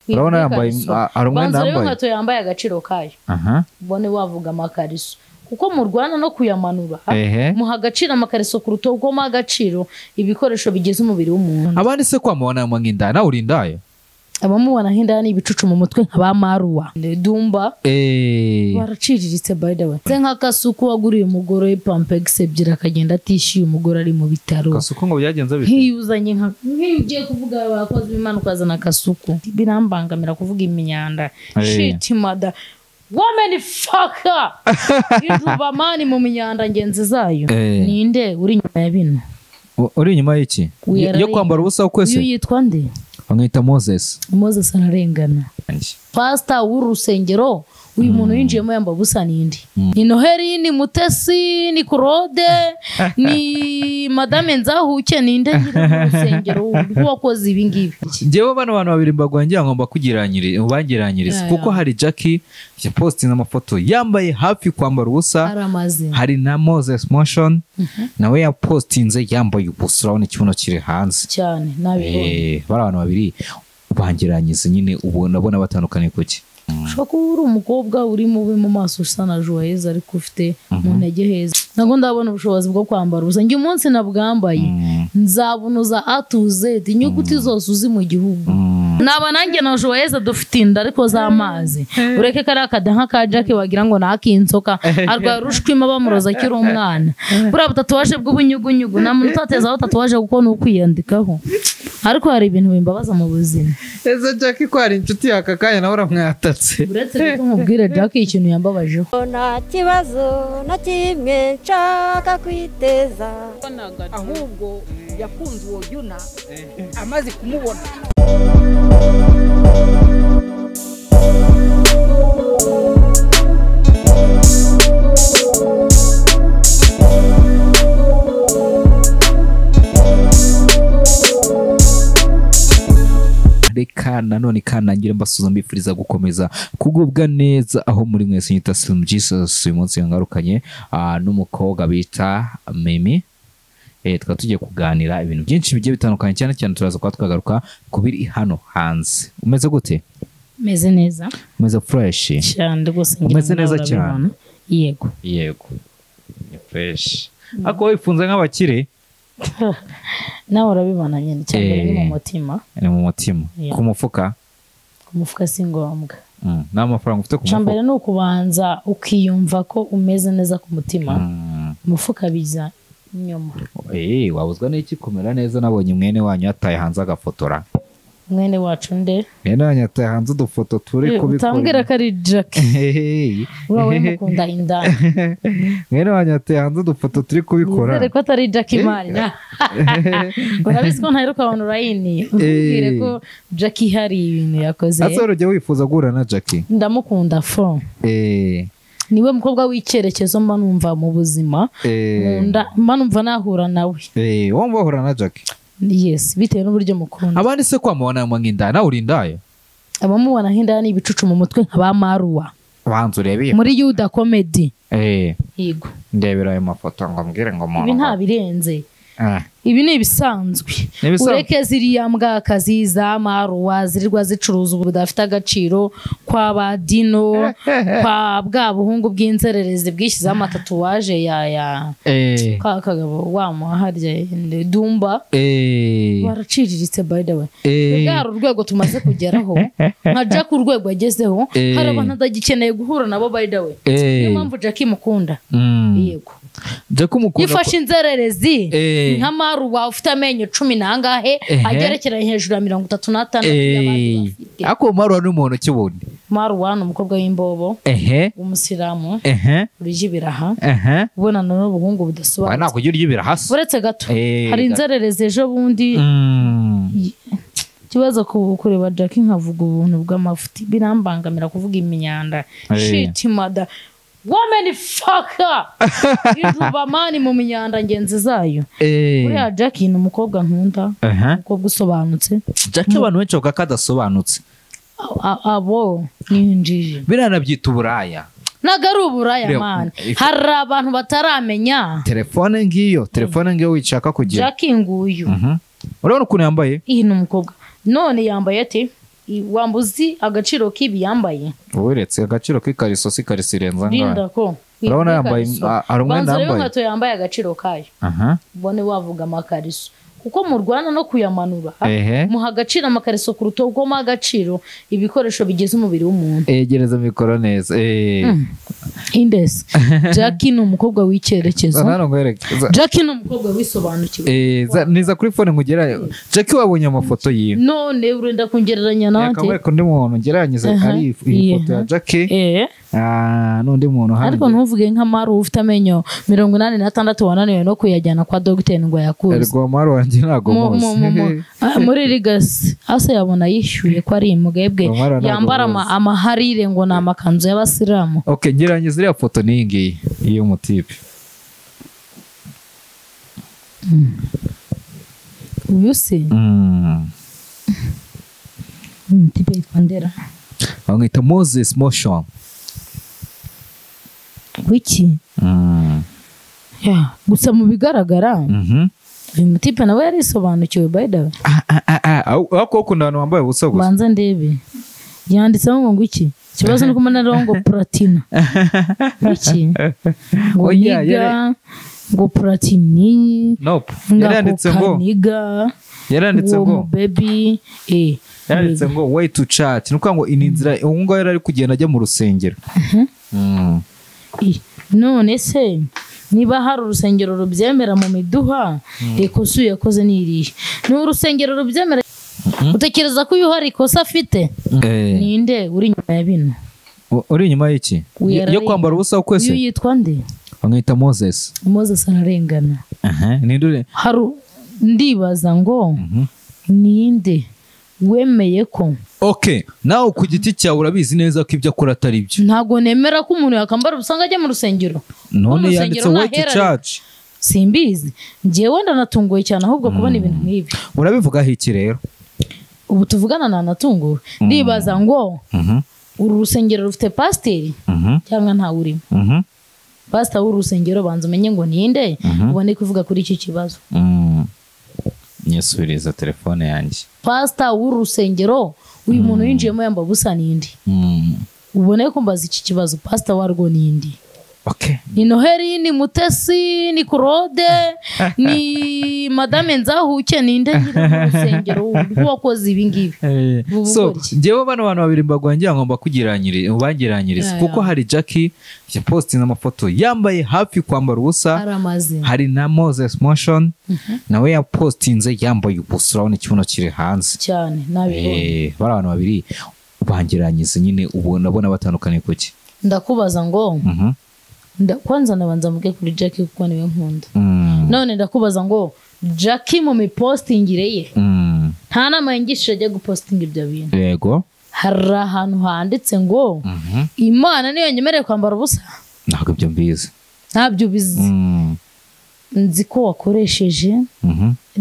urabona yambaye arumwenda yambaye inkweto yambaye agaciro kayo bone wavuga amakariso kuko mu Rwanda no kuyamanura muha agaciro amakariso kuruta uko mu agaciro ibikoresho bigize umubiri w'umuntu. Abandi se kwamubona mu ngindaya nawe urindaye abamubona nk'indaya n'ibicucu mu mutwe nk'aba Maruwa Dumba baraciriritse by the way se nk'akasuku waguriye umugore Pampex ebyiri akagenda atishyuye umugore ari mu bitaro. Kasuku ngo byagenze bite nk'iyuzanye nk'ugiye kuvuga abakozi b'Imana ukazana kasuku birambangamira kuvuga imyanda shit mother woman fucker ijuba mani mu myanda ngenzi zayo ninde uri nyuma ya bino uri nyuma y'iki yo kwambara ubusa ukwese yitwa nde bamwita Moses ararengana pastor w'urusengero uyu muntu yinjiyemo yamba busa nindi ni Noheli ni Mutesi ni Claude ni Madame Nzahuke ninde nyira mu rusengero wakoze ibi ngibi. Jewe bano bantu babiri mbagwangira ngomba ubangiranyiriza kuko hari Jackie ya posting amafoto yambaye hafi kwambara ubusa hari na Moses Motion nawe ya postinze yambaye ubusa urabona ikibuno kiri hanze cyane nabibonye bari abantu babiri ubangiranyiza nyine ubona batandukanye kuki shaka uri umukobwa uri mu maso usa na Joyeuse ariko ufite mu ntege heza nago ndabona ubushobozi bwo kwambara ubusa ngi umunsi nabwambaye nzabunuza atuze inyuguti zose uzi mu gihugu naba nanjye na Joyeuse dufite inda ariko z'amazi ureke karakada nka Jackie wagira ngo nakinsoka arwa rushwima bamuroza kiri umwana bura butatuwaje bw'ubunyugunyugu na muntu tatezaho tatuwaje kuko nukwiyandikaho ariko hari ibintu bimbabaza mu buzima. Ese Jackie ko ari inshuti yakakanya nawe uramwatatse uretse ko mubwire Jackie ikintu yambabajeho nta kibazo na kimwe nshaka kwiteza ahubwo yakunze uwo Yuna amaze kumubona reka nanone kanangire mbasuza mbifuriza gukomeza kugubwa neza aho muri mwese nyita Slim Jesus uyu munsi yangarukanye n'umukobwa bita Mimi tukaba tugiye kuganira ibintu byinshi bigiye bitandukanye cyane cyane turaza kwa twagaruka kubiri hano hanze. Umeze gute? Meze neza. Umeze fresh cyane rwose umeze neza cyane yego ni fresh ako wifunze nk'abakire nawe urabibona nyine cyane ni mu mutima ku mufuka si ngombwa nta mafaranga ufite ku mufuka cyambere ni ukubanza ukiyumva ko umeze neza ku mutima umufuka biza nyuma wabuzwa n'iki kumera neza nabonye mwene wanyu yataye hanze agafotora mwene wacu nde mwene wanyu yataye hanze udufoto turi kubikora utambwira ko ari Jackie urawe mukunda indani mwene wanyu yataye hanze udufoto turi kubikora nizere ko atari Jackie Marina urabizi ko ntaheruka abantu urayini ubwire ko Jackie hari ibintu yakoze ase urujya wifuza guhura na Jackie ndamukunda fo niwe mukobwa w'icyerekezo mba numva mu buzima mba numva nahura nawe wumva wahura na Jackie yes bitewe n'uburyo mukunda. Abandi se kwamubona mu ngindaya nawe urindaye abamubona nk'indaya n'ibicucu mu mutwe nk'aba Maruwa banzu urebeye muri Yuda Comedy yego ndebera ayo mafoto ngo mbwire ngo ibi nta birenze ibi ni ibisanzwe ureke ziriya mbwakazi za Maruwa zirirwa zicuruza ubu budafite agaciro kwa Badino kwa bwa buhungu bw'inzererezi bwishyizeho amatatuwaje ya kagabo wamuharya Dumba baraciriritse by the way bwari urwego tumaze kugeraho nka Jack urwego agezeho hari abantu adagikeneye guhura nabo by the way niyo mpamvu Jackie mukunda yego Jackie mukunda yifashe inzererezi nka Maruwa ufite amenyo 10 nangahe agerekeranye hejuru ya 35 y'abandi bafite ako Maruwa n'umuntu kibundi Maruwa n'umukobwa w'imbobo umusiramu urije ibiraha ubona n'ubuhungu budasobanutse nako ujye ibiraha uretse gato hari inzererezi ejo bundi kibazo kureba Jackie nkavuga ubuntu bw'amafuti birambangamira kuvuga imyanda shit mother woman fucker ijuba mani mu myanda ngenzi zayo uriya Jackie ni umukobwa nkunda umukobwa usobanutse Jackie abantu benshi bavuga ko adasobanutse abo ninjije biranabyita uburaya nagaru uburaya man hari abantu bataramenya telefone ngiyo wishaka kugira Jackie nguyu urabona ukuntu yambaye iyi ni umukobwa none yambaye ati wambuzi agaciro k'ibi yambaye uretse agaciro k'ikariso si kariso irenza rinda ngaho ko urabona yambaye ari umwenda banza rero yambaye inkweto yambaye agaciro kayo ubone wavuga amakariso kuko mu Rwanda no kuyamanura muha agaciro amakariso kuruta uko muha agaciro ibikoresho bigize umubiri w'umuntu. Egereza mikoro neza. Indes Jackie ni umukobwa w'icyerekezo. Jackie ni umukobwa wisobanukiwe. Niza kuri phone nkugerayo. Jackie wabonye amafoto yiwe. None urenda kungereranya nande. Yakamwe ko ndi muntu ngeranyize ari ifoto ya Jackie. Nundi muntu hano. Ariko ntuvuge nka Maru ufite amenyo 86 wananiwe no kuyajyana kwa doctor ngo yakuze. Ariko Maru wanjye ntago muzi. Muri Legacy ase yabona yishyuye ko ari imugebwe yambara amaharire ngo na amakanzu y'abasilamu. Okay, ngeranyize iriya foto ningi iyo mutipe. Uyuse. Tipe ikondera. Bamwita Moses Motion. Wiki? Gusa mu bigaragara uyu mutipe nawe yarisobanukiwe by the way. Ako ukunda abantu bambaye ubusa gusa. Banza ndebe. Yanditseho ngo iki? Kibazo nuko mana ngo platina. Wiki? Ngo yiga ngo platini. Nope. Yaranditse ngo niga. Yaranditse ngo baby yaranditse ngo way to chat. Nuko ngo inizira ngo yari kugenda ajya mu rusengero. None se niba hari urusengero rubyemera mu miduha ikosa yakoze niriye ni urusengero rubyemera utekereza ko uyu hari ikosa afite ninde uri nyuma ya bino uri nyuma y'iki yo kwambara ubusa kwese uyu yitwa nde bamwita Moses ararengana ninde haru ndibaza ngo ninde wemeye ko okay nawe ku giti cyawe urabizi neza ko ibyo akora atari byo ntago nemera ko umuntu yakambara ubusanga ajya mu rusengero none yanditse way to church simbizi ngewe ndanatunguye cyane ahubwo kubona ibintu nk'ibi urabivugaho iki rero ubu tuvugana nanatunguwe ndibaza ngo uru rusengero rufite pasiteri cyangwa ntawe urimo pasita w'urusengero banza umenye ngo ninde ubone kuvuga kuri iki kibazo nyesubiriza telefone yanjye pasita w'urusengero uyu muntu yinjiyemo yambaye ubusa nindi ubone ko mbaza iki kibazo pasita warwo nindi okay ni Noheli ni Mutesi ni Claude ni Madame Nzahuke ninde nyiri mu rusengero wakoze ibi ngibi so ngewe bano bantu babiri mbagwangira ngomba ubangiranyiriza kuko hari Jackie yapostinze amafoto yambaye hafi kwambara ubusa hari na Moses Motion nawe yapostinze yambaye ubusa urabona ikibuno kiri hanze cyane nabibonye bari abantu babiri ubangiranyiriza nyine ubona batandukanye kuki ndakubaza ngo kwanza nabanza mvuge kuri Jackie kuko niwe nkunda none ndakubaza ngo Jackie mu mipostingire ye nta nama yingishije ajya gupostinga ibyo bintu yego hari ahantu handitse ngo Imana niyo nyemereye kwambara ubusa ntabwo ibyo mbizi ntabyo bizi nzi ko wakoresheje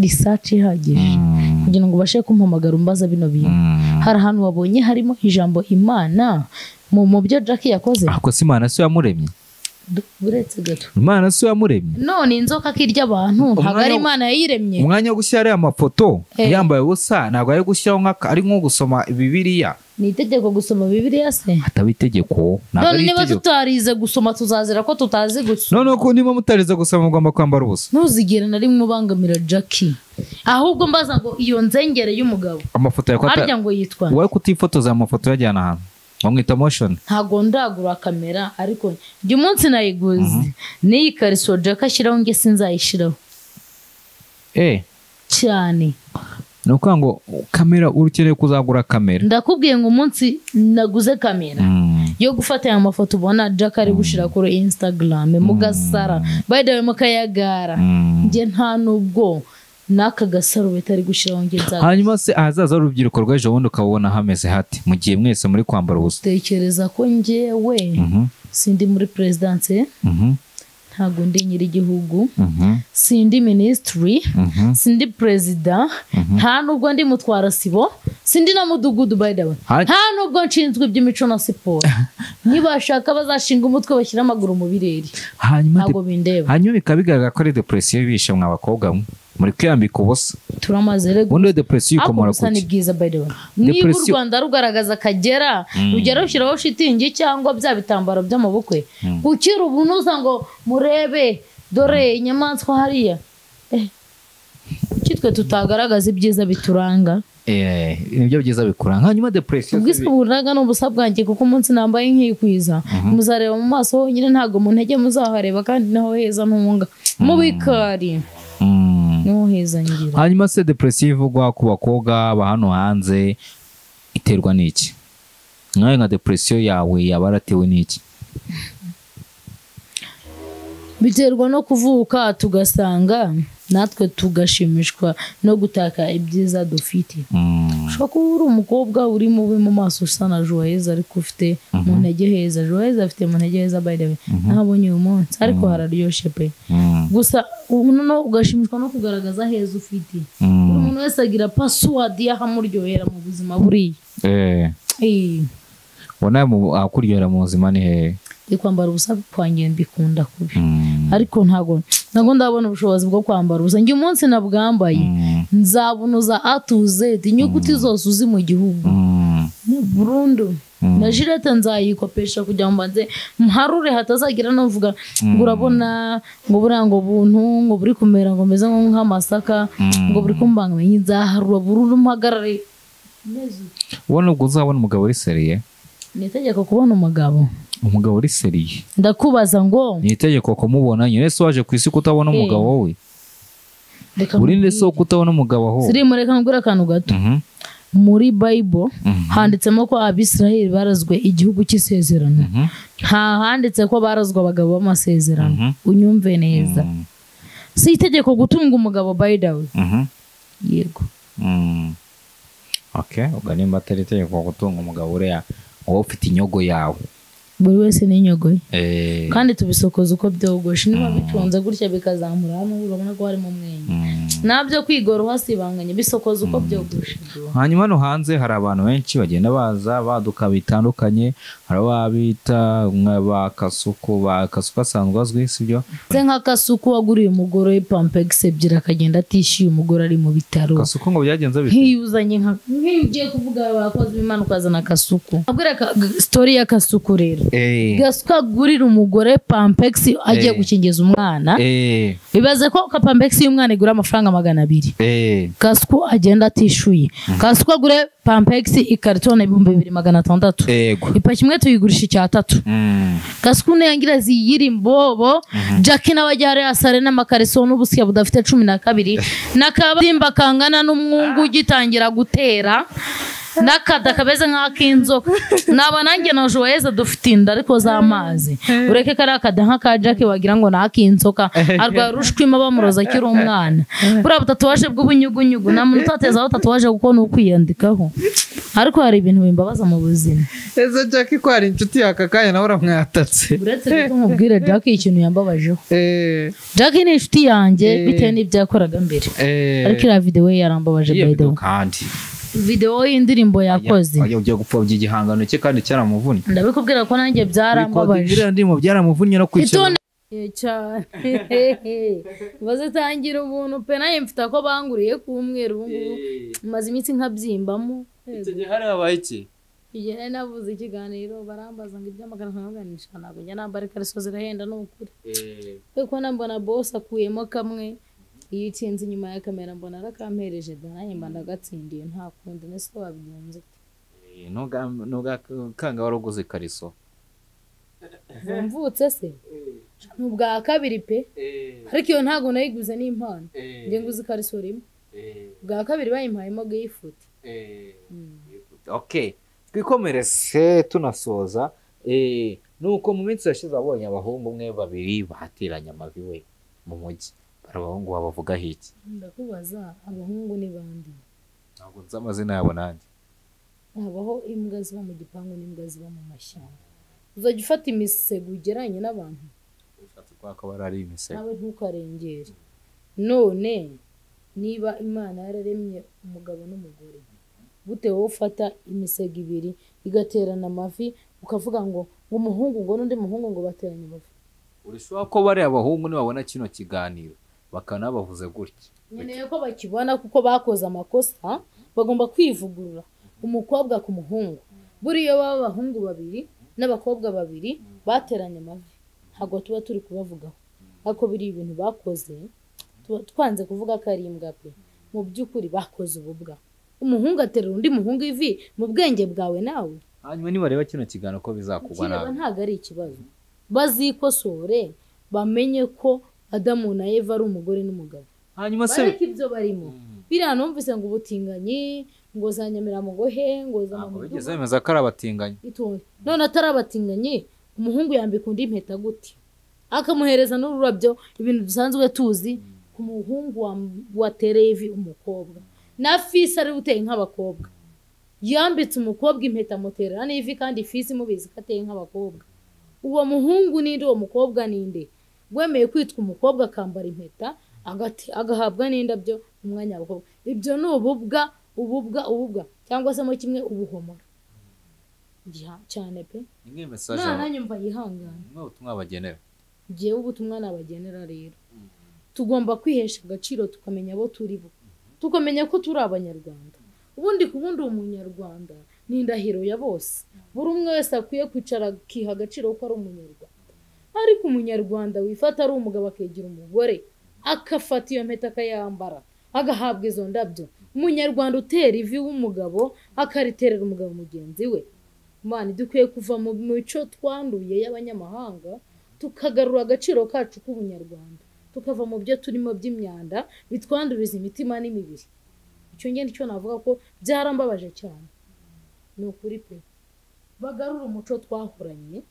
research ihagije kugira ngo ubashe kumpamagara umbaza bino bintu hari ahantu wabonye harimo ijambo Imana mu byo Jackie yakoze ako si Imana se yamuremye buretse gato Imana se yamuremye none inzoka kirya abantu ntabwo ari Imana yayiremye umwanya wo gushyira aya mafoto yambaye ubusa ntabwo ari gushyiraho ari nko gusoma Bibiliya ni itegeko gusoma Bibiliya se ataba itegeko ntabwo ari itegeko niba tutarize gusoma tuzazira ko tutazi gusoma none ko niba mutarize gusoma mugomba kwambara ubusa ntuzigere na rimwe ubangamira Jackie ahubwo mbaza ngo iyo nzengere y'umugabo amafoto yakwata arya ngo yitwa wowe kutifotoza amafoto yajyana ahantu bamwita Motion ntago ndagura kamera ariko jya umunsi nayiguze n'iyi kariso Jackie ashyiraho nge sinzayishiraho cyane nuko ngo kamera urukeneye kuzagura kamera ndakubwiye ngo umunsi naguze kamera yo gufata aya mafoto ubona Jackie ari gushira kuri Instagram mugasara by the way mukayagara nge nta nubwo naka gasaro betari gushiraho nge nzaga hanyuma se ahazaza urubyiruko rw'ejo bundi ukabona hameze hati mu gihe mwese muri kwambara ubusa tekereza ko ngewe sindi muri presidence ntago ndi nyiri igihugu sindi ministry sindi president nta nubwo ndi mutwara sibo sindi na mudugudu by the way nta nubwo nshinzwe iby'imico na siporo nibashaka bazashinga umutwe bashyira amaguru mu birere ntago bindeba hanyuma bikabigaragara ko ari depression bishe mwa bakobwa muri kwiyambika ubusa turamaze rego ubundi depression ikomora kuki ni bwiza by the way niba u Rwanda rugaragaza Akagera rugera rushyiraho shitingi cyangwa bya bitambaro by'amabukwe ukira ubunuza ngo murebe dore inyamaswa hariya kitwe tutagaragaza ibyiza bituranga nibyo byiza bikuranga hanyuma depression ubwise buraga n'ubusa bwanjye kuko umunsi nambaye nkikwiza muzareba mu maso nyine ntago mu ntege muzahareba kandi naho heza ntunga mu bikari niho heza ngira hanyuma se depression ivugwa ku bakobwa ba hano hanze iterwa n'iki nkawe nka depression yawe yabaratewe n'iki biterwa no kuvuka tugasanga natwe tugashimishwa no gutaka ibyiza dufite ushobora kuba uri umukobwa uri mubi mu maso usa na Joyeuse ariko ufite mu ntege heza Joyeuse afite mu ntege heza by the way ntabonye uyu munsi ariko hararyoshye pe gusa no ugashimishwa no kugaragaza heza ufite buri muntu wese agira password yahamuryohera mu buzima buriya ubona akuryohera mu buzima ni hehe kwambara ubusa kwanjye mbikunda kubi ariko ntago ndabona ubushobozi bwo kwambara ubusa njye umunsi nabwambaye nzabunuza A to Z inyuguti zose uzi mu gihugu burundu na jirete nzayikopesha kugira ngo mbanze mharure hatazagira novuga ngo urabona ngo burango buntu ngo buri kumera ngo meze nk'amasaka ngo buri kumbanganya nzaharura burundu mpagarare neza ubona ubwo uzabona umugabo uri seriye nitegeko kubona umugabo uri seriye ndakubaza ngo nitegeko kumubona nyine se waje ku isi kutabona umugabo we urinde so kutabona umugabo aho siri mureka ngura akantu gato muri Bible handitsemo ko Abisirayeli barazwe igihugu cy'isezerano handitse ko barazwe abagabo b'amasezerano unyumve neza si itegeko gutunga umugabo by the way yego okay uganimba atari itegeko gutunga umugabo uriya wowe ufite inyogo yawe buri wese n'inyogo ye kandi tubisokoza uko byogoshe niba bitunze gutya bikazamura hano urabona ko harimo umwenya nabyo kwigora uhasibanganye bisokoza uko byogoshe hanyuma no hanze hari abantu benshi bagenda baza baduka bitandukanye hari ababita nk'abakasuku asanzwe azwi sibyo se nk'akasuku waguriye umugore Pampex ebyiri akagenda atishyuye umugore ari mu bitaro kasuku ngo byagenze bite nkiyuzanye nk'ugiye kuvuga abakozi b'Imana ukazana kasuku abwira story ya kasuku rero gasuka gurira umugore Pampex agiye gukingiza umwana bibaze ko Pampex y'umwana igura amafaranga 200 kasuku agenda atishyuye kasuku agure Pampex ikartone 2600 ipaki imwe tuyigurisha icyatatu kasuku ne yangira ziyiri mbobo Jackie n'abajyare asare n'amakariso n'ubusya budafite 12 nakabimba kangana n'umwungu ugitangira gutera nakada kabeze nk'akinzoka naba nanjye na Joyeuse dufite inda ariko z'amazi ureke kari akada nk'aka Jackie wagira ngo nakinzoka arwa rushwima bamuroza kiri umwana bura butatuwaje bw'ubunyugunyugu na muntu tatezaho tatuwaje kuko nukwiyandikaho ariko hari ibintu bimbabaza mu buzima ese Jackie ko ari inshuti yakakanya nawe uramwatatse uretse ko mubwire Jackie ikintu yambabajeho Jackie ni inshuti yanjye bitewe n'ibyo yakoraga mbere ariko ira video yarambabaje by the way kandi video y'indirimbo yakoze ugiye gupfobya igihangano cye kandi cyaramuvunnye ndabikubwira ko nanjye byarambabaje iriya ndimo byaramuvunnye no kwicara cyane bazatangira ubuntu pe naye mfite ko banguriye ku mweru ngubu maze iminsi nkabyimbamo icyo gihe hari habaye iki igihe navuze ikiganiro barambaza ngo iby'amagana nkaganisha ntabwo njya nambara ikariso zirahenda n'ukuri kuko nambona boss akuyemo kamwe iyo utinze inyuma ya kamera mbona arakampereje nanjye mba ndagatsindiye nta kundi nese wabigenze nuga kanga waruguze ikariso mvutse se n'ubwa kabiri pe ariko iyo ntago nayiguze n'impano ngiye nguze ikariso rimwe bwa kabiri bayimpayemo gift okay twikomerese tunasoza nuko mu minsi yashize abonye abahungu umwe babiri bahatiranye amavi we mu mujyi abahungu bavuga hiki ndakubaza abahungu ni bandi ntabwo nzi amazina yabo nanjye habaho imbwa ziba mu gipangu n'imbwa ziba mu mashyamba uzajya ufata imisego ugeranye n'abantu ushatse kwa ko ari imisego nawe ntukarengere none niba Imana yararemye umugabo n'umugore gute wowe ufata imisego ibiri igaterana amavi ukavuga ngo umuhungu ngo n'undi muhungu ngo bateranye amavi urishobora ko bari abahungu nibabona kino kiganiro bakanabavuze gutya nkeneye ko bakibona kuko bakoze amakosa bagomba kwivugurura umukobwa ku muhungu buriya baba abahungu babiri n'abakobwa babiri bateranye amavi ntabwo tuba turi kubavugaho ariko biri ibintu bakoze twanze kuvuga ko ari imbwa pe mu by'ukuri bakoze ububwa umuhungu aterura undi muhungu ivi mu bwenge bwawe nawe hanyuma nibareba kino kiganiro ko bizakugwa nawe ntabwo ari ikibazo bazikosore bamenye ko Adamu na Eva ari umugore n'umugabo hanyuma se bareke ibyo barimo biriya numvise ngo ubutinganyi ngo za Nyamiramugohe ngo za Mamudu bigeze bemeza ko ari abatinganyi none atari abatinganyi umuhungu yambika undi impeta gute akamuhereza n'ururabyo ibintu dusanzwe tuzi ku muhungu watereye ivi umukobwa na fisi ari uteye nk'abakobwa yambitse umukobwa impeta muterera n'ivi kandi fisi mubizi ko ateye nk'abakobwa uwo muhungu ninde uwo mukobwa ninde wemeye kwitwa umukobwa akambara impeta agahabwa n'indabyo umwanya w'abakobwa ibyo ni ububwa cyangwa se mo kimwe ubuhomora cyane pe imwe message nyumva yihangana imwe ubutumwa bagenera jewe ubutumwa nabagenera rero tugomba kwihesha agaciro tukamenya abo turi bo tukamenya ko turi abanyarwanda ubundi kubundi umunyarwanda ni indahiro ya bose buri umwe wese akwiye kwicara akiha agaciro ko ari umunyarwanda ariko umunyarwanda wifata ari umugabo akegera umugore akafata iyo mpeta akayambara agahabwa izo ndabyo umunyarwanda utera ivi w'umugabo akariterera umugabo mugenzi we mani dukwiye kuva mu mico twanduye y'abanyamahanga tukagarura agaciro kacu k'ubunyarwanda tukava mu byo turimo by'imyanda bitwanduriza imitima n'imibiri icyo ngende cyo navuga ko byarambabaje cyane ni ukuri pe bagarura umuco twahoranye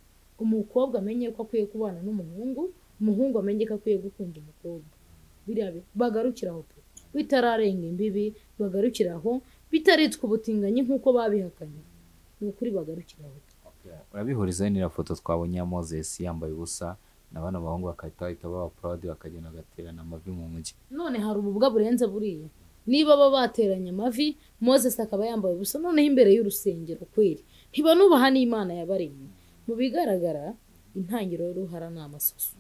umukobwa amenye ko akwiye kubana n'umuhungu umuhungu amenye ko akwiye gukunda umukobwa biriya bagarukiraho pe bitararenga imbibi bagarukiraho bitaritwa ubutinganyi nk'uko babihakanye ni ukuri bagarukiraho urabihuriza n'ira foto twabonye ya Moses yambaye ubusa nabana abahungu bakahita baba proud bakagenda gaterana amavi mu mujyi none hari ububwa burenze buriya niba baba bateranye amavi Moses akaba yambaye ubusa noneho imbere y'urusengero kweri ntibanubaha n'Imana yabaremye mu bigaragara intangiriro y'uruhara ni amasoso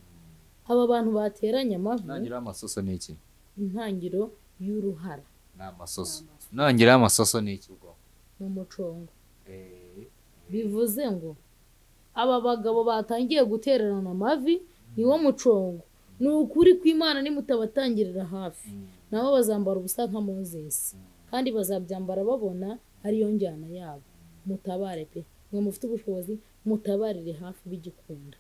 aba bantu bateranye amavi intangiriro y'amasoso ni iki intangiriro y'uruhara ni amasoso intangiriro y'amasoso ni iki ubwo mu mucongo bivuze ngo aba bagabo batangiye gutererana amavi niwo mucongo ni ukuri kw'Imana nimutabatangirira hafi nabo bazambara ubusa nka Moses kandi bazabyambara babona ariyo njyana yabo mutabare pe mwe mufite ubushobozi mutabarire hafi bigikunda